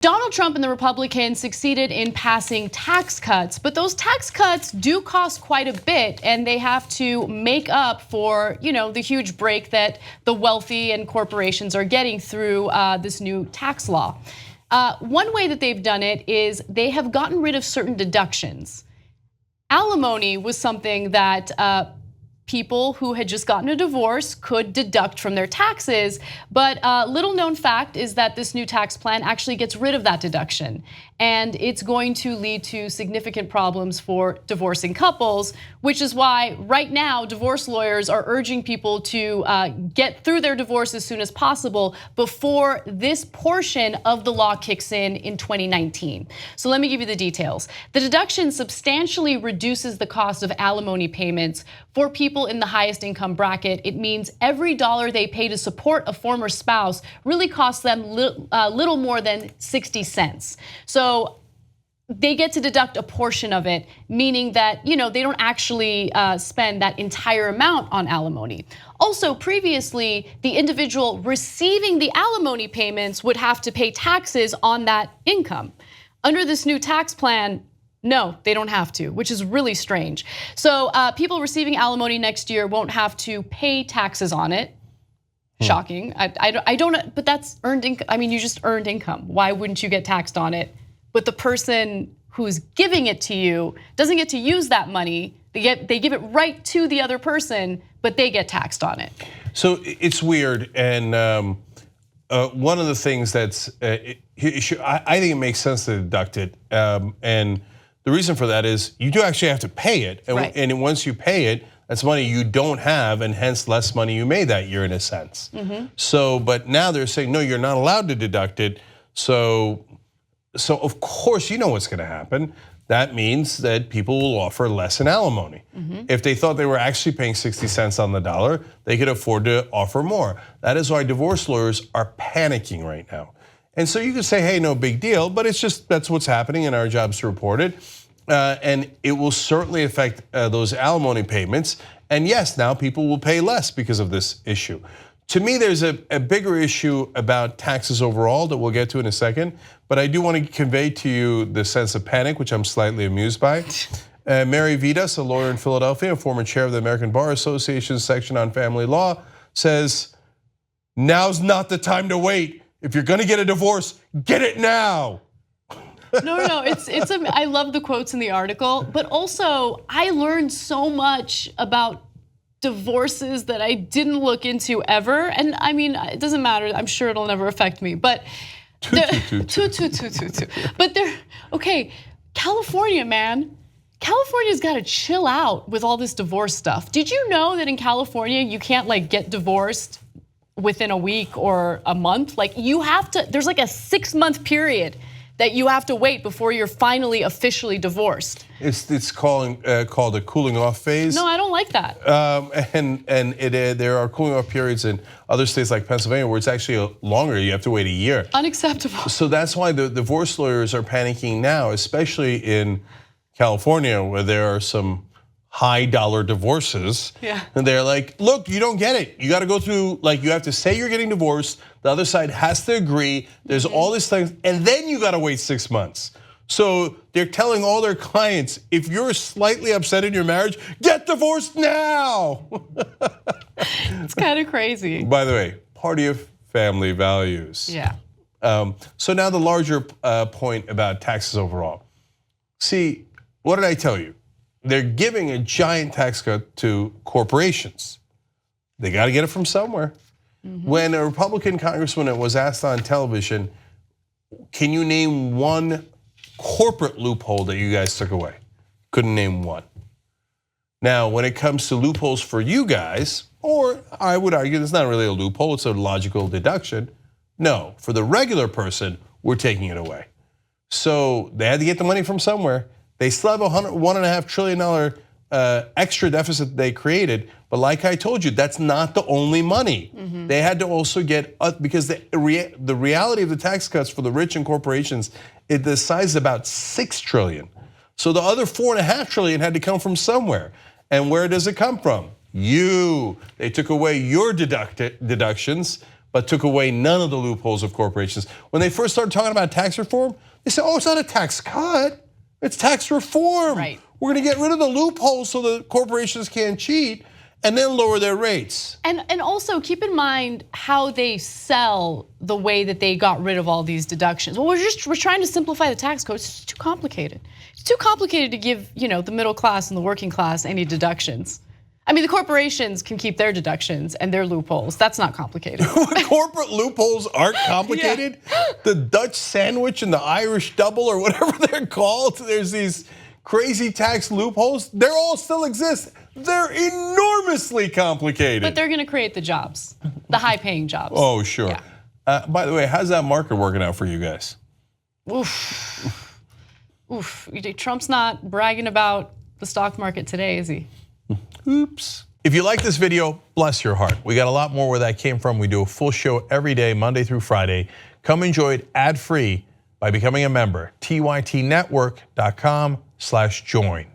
Donald Trump and the Republicans succeeded in passing tax cuts, but those tax cuts do cost quite a bit, and they have to make up for, the huge break that the wealthy and corporations are getting through this new tax law. One way that they've done it is they have gotten rid of certain deductions. Alimony was something that people who had just gotten a divorce could deduct from their taxes, but little known fact is that this new tax plan actually gets rid of that deduction, and it's going to lead to significant problems for divorcing couples, which is why right now divorce lawyers are urging people to get through their divorce as soon as possible before this portion of the law kicks in 2019. So let me give you the details. The deduction substantially reduces the cost of alimony payments for people in the highest income bracket. It means every dollar they pay to support a former spouse really costs them little more than 60 cents. So they get to deduct a portion of it, meaning that they don't actually spend that entire amount on alimony. Also, previously, the individual receiving the alimony payments would have to pay taxes on that income. Under this new tax plan, no, they don't have to, which is really strange. So people receiving alimony next year won't have to pay taxes on it. Shocking. I don't, but that's earned income. I mean, you just earned income. Why wouldn't you get taxed on it? But the person who's giving it to you doesn't get to use that money. They give it right to the other person, but they get taxed on it. So it's weird, and one of the things that's, I think it makes sense to deduct it, and the reason for that is you do actually have to pay it, and once you pay it, that's money you don't have, and hence less money you made that year in a sense. So, but now they're saying, no, you're not allowed to deduct it. So of course you know what's gonna happen. That means that people will offer less in alimony. If they thought they were actually paying 60 cents on the dollar, they could afford to offer more. That is why divorce lawyers are panicking right now. And so you could say, hey, no big deal, but it's just, that's what's happening and our job's to report it. And it will certainly affect those alimony payments. And yes, now people will pay less because of this issue. To me, there's a bigger issue about taxes overall that we'll get to in a second, but I do want to convey to you the sense of panic, which I'm slightly amused by. Mary Vitas, a lawyer in Philadelphia, a former chair of the American Bar Association's section on family law, says, now's not the time to wait. If you're gonna get a divorce, get it now. No, I love the quotes in the article, but also I learned so much about divorces that I didn't look into ever. And I mean, it doesn't matter, I'm sure it'll never affect me, but But okay, California, man. California's gotta chill out with all this divorce stuff. Did you know that in California, you can't get divorced within a week or a month? You have to, there's a 6-month period that you have to wait before you're finally officially divorced. It's called a cooling off phase. No, I don't like that. There are cooling off periods in other states like Pennsylvania where it's actually longer. You have to wait a year. Unacceptable. So that's why the divorce lawyers are panicking now, especially in California, where there are some high dollar divorces. Yeah. And they're like, look, you don't get it. You got to go through, you have to say you're getting divorced. The other side has to agree. There's all these things, and then you got to wait 6 months. So they're telling all their clients, if you're slightly upset in your marriage, get divorced now. It's kind of crazy. By the way, party of family values. Yeah. So now the larger point about taxes overall. See, what did I tell you? They're giving a giant tax cut to corporations. They got to get it from somewhere. When a Republican congressman was asked on television, can you name one corporate loophole that you guys took away? Couldn't name one. Now, when it comes to loopholes for you guys, or I would argue it's not really a loophole, it's a logical deduction. No, for the regular person, we're taking it away. So they had to get the money from somewhere. They still have a $1.5 trillion extra deficit they created, but like I told you, that's not the only money. They had to also get, because the reality of the tax cuts for the rich and corporations, the size is about 6 trillion. So the other 4.5 trillion had to come from somewhere. And where does it come from? You. They took away your deductions, but took away none of the loopholes of corporations. When they first started talking about tax reform, they said, oh, it's not a tax cut, it's tax reform. Right. We're gonna get rid of the loopholes so the corporations can't cheat and then lower their rates. And also keep in mind how they sell the way that they got rid of all these deductions. Well, we're trying to simplify the tax code. It's just too complicated. It's too complicated to give, the middle class and the working class any deductions. I mean, the corporations can keep their deductions and their loopholes. That's not complicated. Corporate loopholes aren't complicated. Yeah. The Dutch sandwich and the Irish double or whatever they're called, there's these crazy tax loopholes. They all still exist. They're enormously complicated. But they're gonna create the jobs, the high paying jobs. Oh, sure. Yeah. By the way, how's that market working out for you guys? Oof. Trump's not bragging about the stock market today, is he? Oops. If you like this video, bless your heart. We got a lot more where that came from. We do a full show every day, Monday through Friday. Come enjoy it ad-free by becoming a member, tytnetwork.com/join.